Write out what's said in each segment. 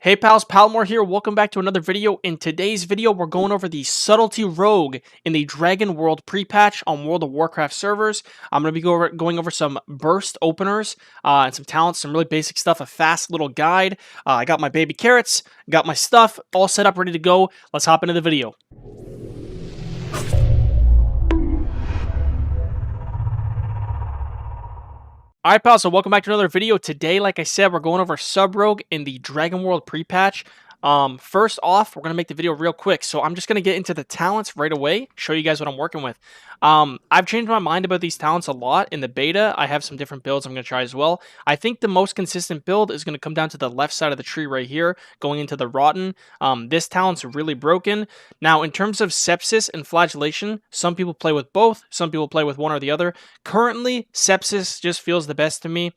Hey pals, Palumor here. Welcome back to another video. In today's video, we're going over the Subtlety Rogue in the Dragon World pre-patch on World of Warcraft servers. I'm going to be going over some burst openers and some talents, some really basic stuff, a fast little guide. I got my baby carrots, got my stuff all set up, ready to go. Let's hop into the video. Alright pals, so welcome back to another video. Today, like I said, we're going over Sub Rogue in the Dragon World pre-patch. First off, we're going to make the video real quick, so I'm just going to get into the talents right away, show you guys what I'm working with. I've changed my mind about these talents a lot. In the beta, I have some different builds I'm going to try as well. I think the most consistent build is going to come down to the left side of the tree right here, going into the Rotten. This talent's really broken. Now, in terms of Sepsis and Flagellation, some people play with both, some people play with one or the other. Currently, Sepsis just feels the best to me.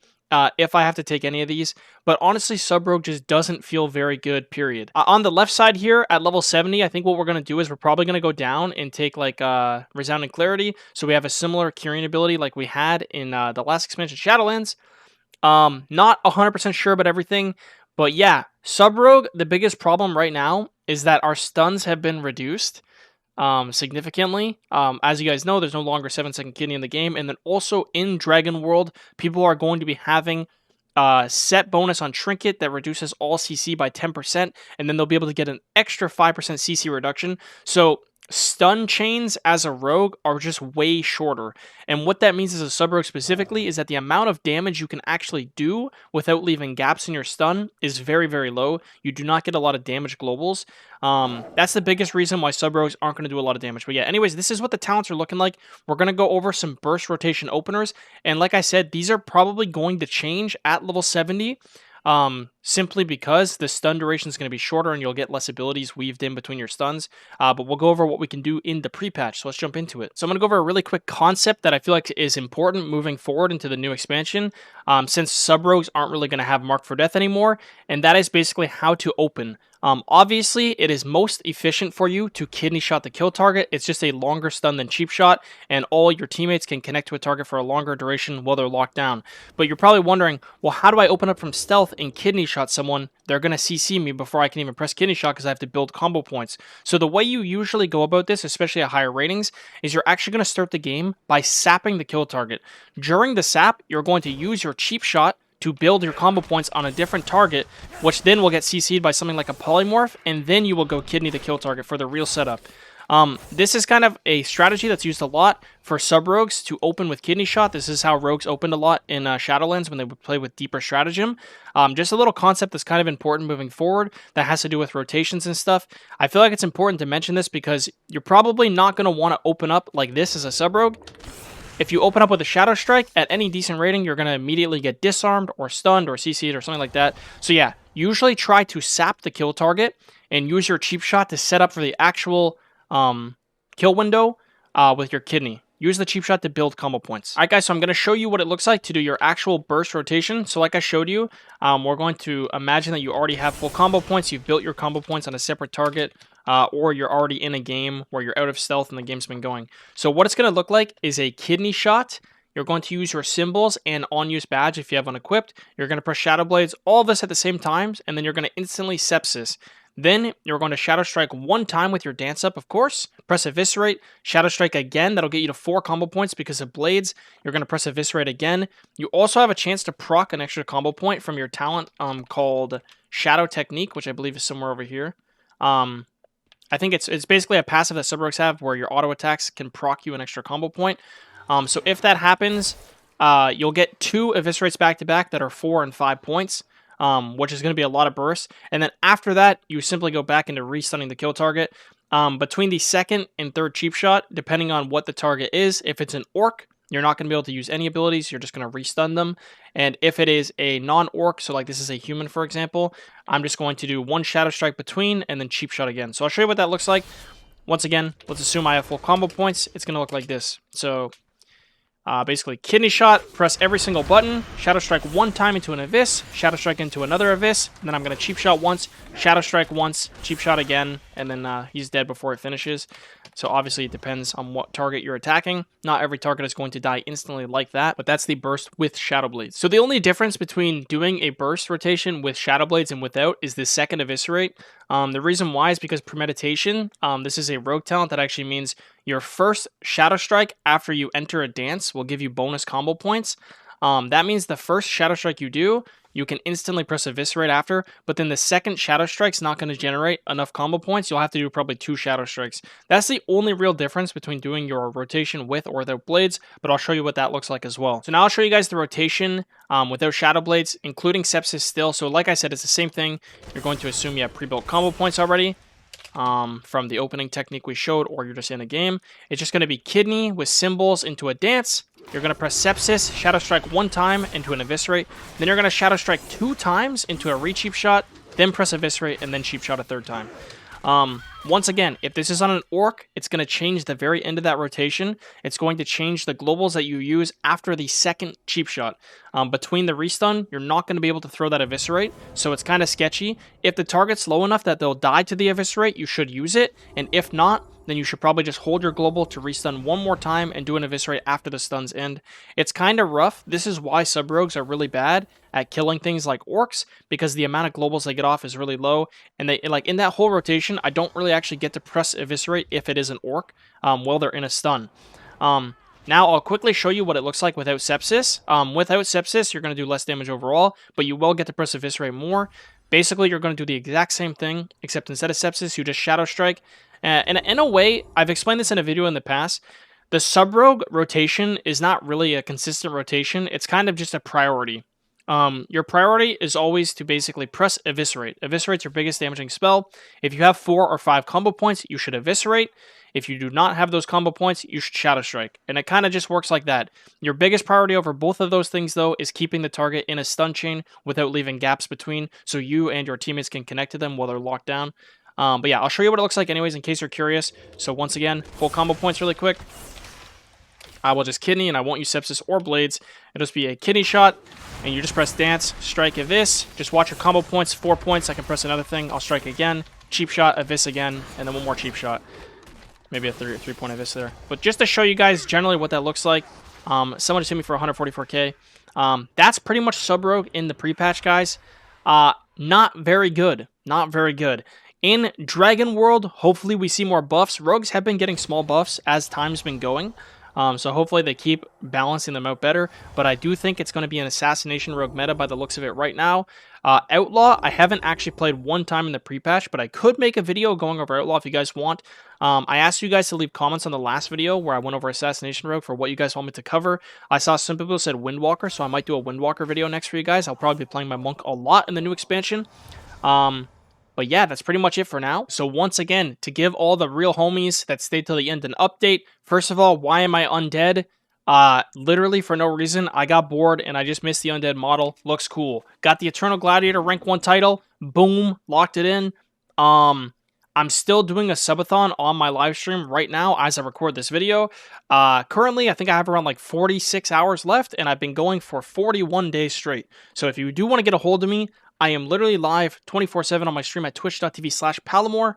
If I have to take any of these. But honestly, Sub Rogue just doesn't feel very good, period. On the left side here, at level 70, I think what we're going to do is we're probably going to go down and take, like, Resounding Clarity. So we have a similar curing ability like we had in the last expansion, Shadowlands. Not 100% sure about everything. But yeah, Sub Rogue, the biggest problem right now is that our stuns have been reduced significantly. As you guys know, there's no longer 7-second kidney in the game, and then also in Dragon World, people are going to be having set bonus on Trinket that reduces all CC by 10%, and then they'll be able to get an extra 5% CC reduction. So stun chains as a rogue are just way shorter, and what that means as a sub rogue specifically is that the amount of damage you can actually do without leaving gaps in your stun is very, very low. You do not get a lot of damage globals. That's the biggest reason why sub rogues aren't going to do a lot of damage. But yeah, anyways, this is what the talents are looking like. We're going to go over some burst rotation openers, and like I said, these are probably going to change at level 70. Simply because the stun duration is going to be shorter and you'll get less abilities weaved in between your stuns. But we'll go over what we can do in the pre-patch, so let's jump into it. So I'm going to go over a really quick concept that I feel like is important moving forward into the new expansion, since sub-rogues aren't really going to have Mark for Death anymore, and that is basically how to open. Obviously, it is most efficient for you to kidney shot the kill target. It's just a longer stun than cheap shot, and all your teammates can connect to a target for a longer duration while they're locked down. But you're probably wondering, well, how do I open up from stealth and kidney shot someone? They're going to CC me before I can even press kidney shot because I have to build combo points. So the way you usually go about this, especially at higher ratings, is you're actually going to start the game by sapping the kill target. During the sap, you're going to use your cheap shot to build your combo points on a different target, which then will get CC'd by something like a polymorph, and then you will go kidney the kill target for the real setup. This is kind of a strategy that's used a lot for sub-rogues to open with kidney shot. This is how rogues opened a lot in Shadowlands when they would play with deeper stratagem. Just a little concept that's kind of important moving forward that has to do with rotations and stuff. I feel like it's important to mention this because you're probably not going to want to open up like this as a sub-rogue. If you open up with a Shadow Strike, at any decent rating, you're going to immediately get disarmed or stunned or CC'd or something like that. So yeah, usually try to sap the kill target and use your cheap shot to set up for the actual kill window with your kidney. Use the cheap shot to build combo points. Alright guys, so I'm going to show you what it looks like to do your actual burst rotation. So like I showed you, we're going to imagine that you already have full combo points. You've built your combo points on a separate target. Or you're already in a game where you're out of stealth and the game's been going. So what it's going to look like is a kidney shot. You're going to use your symbols and on-use badge if you have one equipped. You're going to press Shadow Blades, all of this at the same time, and then you're going to instantly Sepsis. Then you're going to Shadow Strike one time with your Dance Up, of course. Press Eviscerate, Shadow Strike again. That'll get you to 4 combo points because of Blades. You're going to press Eviscerate again. You also have a chance to proc an extra combo point from your talent called Shadow Technique, which I believe is somewhere over here. I think it's basically a passive that sub-rogues have where your auto attacks can proc you an extra combo point. So if that happens, you'll get 2 Eviscerates back-to-back that are 4 and 5 points, which is going to be a lot of bursts. And then after that, you simply go back into restunning the kill target. Between the second and third cheap shot, depending on what the target is, if it's an orc, you're not going to be able to use any abilities. You're just going to restun them. And if it is a non-orc, so like this is a human, for example, I'm just going to do 1 Shadow Strike between and then cheap shot again. So I'll show you what that looks like. Once again, let's assume I have full combo points. It's going to look like this. So basically, kidney shot, press every single button, Shadow Strike one time into an Abyss, Shadow Strike into another Abyss, and then I'm going to cheap shot once, Shadow Strike once, cheap shot again, and then he's dead before it finishes. So obviously it depends on what target you're attacking. Not every target is going to die instantly like that, but that's the burst with Shadow Blades. So the only difference between doing a burst rotation with Shadow Blades and without is the second Eviscerate. The reason why is because Premeditation, this is a rogue talent that actually means your first Shadow Strike after you enter a dance will give you bonus combo points. That means the first Shadow Strike you do, you can instantly press Eviscerate after, but then the second Shadow Strike's not going to generate enough combo points. You'll have to do probably 2 Shadow Strikes. That's the only real difference between doing your rotation with or without Blades, but I'll show you what that looks like as well. So now I'll show you guys the rotation without Shadow Blades, including Sepsis still. So like I said, it's the same thing. You're going to assume you have pre-built combo points already from the opening technique we showed, or you're just in a game. It's just going to be Kidney with symbols into a dance. You're going to press Sepsis, Shadow Strike 1 time into an Eviscerate. Then you're going to Shadow Strike 2 times into a re-Cheap Shot, then press Eviscerate, and then Cheap Shot a 3rd time. Once again, if this is on an Orc, it's going to change the very end of that rotation. It's going to change the globals that you use after the second Cheap Shot. Between the restun, you're not going to be able to throw that Eviscerate, so it's kind of sketchy. If the target's low enough that they'll die to the Eviscerate, you should use it, and if not, then you should probably just hold your global to restun one more time and do an Eviscerate after the stuns end. It's kind of rough. This is why sub-rogues are really bad at killing things like orcs, because the amount of globals they get off is really low, and they like in that whole rotation, I don't really actually get to press Eviscerate if it is an orc while they're in a stun. Now I'll quickly show you what it looks like without Sepsis. Without Sepsis, you're going to do less damage overall, but you will get to press Eviscerate more. Basically, you're going to do the exact same thing, except instead of Sepsis, you just Shadow Strike. And in a way, I've explained this in a video in the past, the sub-rogue rotation is not really a consistent rotation. It's kind of just a priority. Your priority is always to basically press Eviscerate. Eviscerate's your biggest damaging spell. If you have 4 or 5 combo points, you should Eviscerate. If you do not have those combo points, you should Shadow Strike. And it kind of just works like that. Your biggest priority over both of those things, though, is keeping the target in a stun chain without leaving gaps between, so you and your teammates can connect to them while they're locked down. But yeah, I'll show you what it looks like anyways in case you're curious. So once again, full combo points really quick. I will just Kidney, and I won't use Sepsis or Blades. It'll just be a Kidney shot, and you just press Dance, Strike, Evis. Just watch your combo points, 4 points. I can press another thing. I'll Strike again, Cheap Shot, Evis again, and then one more Cheap Shot. Maybe a 3-point Evis there. But just to show you guys generally what that looks like, someone just hit me for 144k. That's pretty much Sub-Rogue in the pre-patch, guys. Not very good. Not very good. In Dragon World, hopefully we see more buffs. Rogues have been getting small buffs as time's been going. So hopefully they keep balancing them out better. But I do think it's going to be an Assassination Rogue meta by the looks of it right now. Outlaw, I haven't actually played one time in the pre-patch, but I could make a video going over Outlaw if you guys want. I asked you guys to leave comments on the last video where I went over Assassination Rogue for what you guys want me to cover. I saw some people said Windwalker, so I might do a Windwalker video next for you guys. I'll probably be playing my Monk a lot in the new expansion. But yeah, that's pretty much it for now. So once again, to give all the real homies that stayed till the end an update, first of all, why am I undead? Literally for no reason. I got bored and I just missed the undead model. Looks cool. Got the Eternal Gladiator rank 1 title. Boom. Locked it in. I'm still doing a subathon on my live stream right now as I record this video. Currently, I think I have around like 46 hours left, and I've been going for 41 days straight. So if you do want to get a hold of me, I am literally live 24/7 on my stream at twitch.tv/Palumor.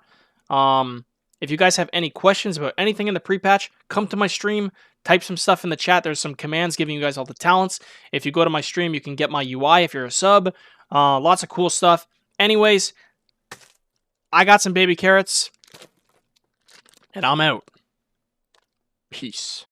If you guys have any questions about anything in the pre-patch, come to my stream, type some stuff in the chat. There's some commands giving you guys all the talents. If you go to my stream, you can get my UI if you're a sub. Lots of cool stuff. Anyways, I got some baby carrots, and I'm out. Peace.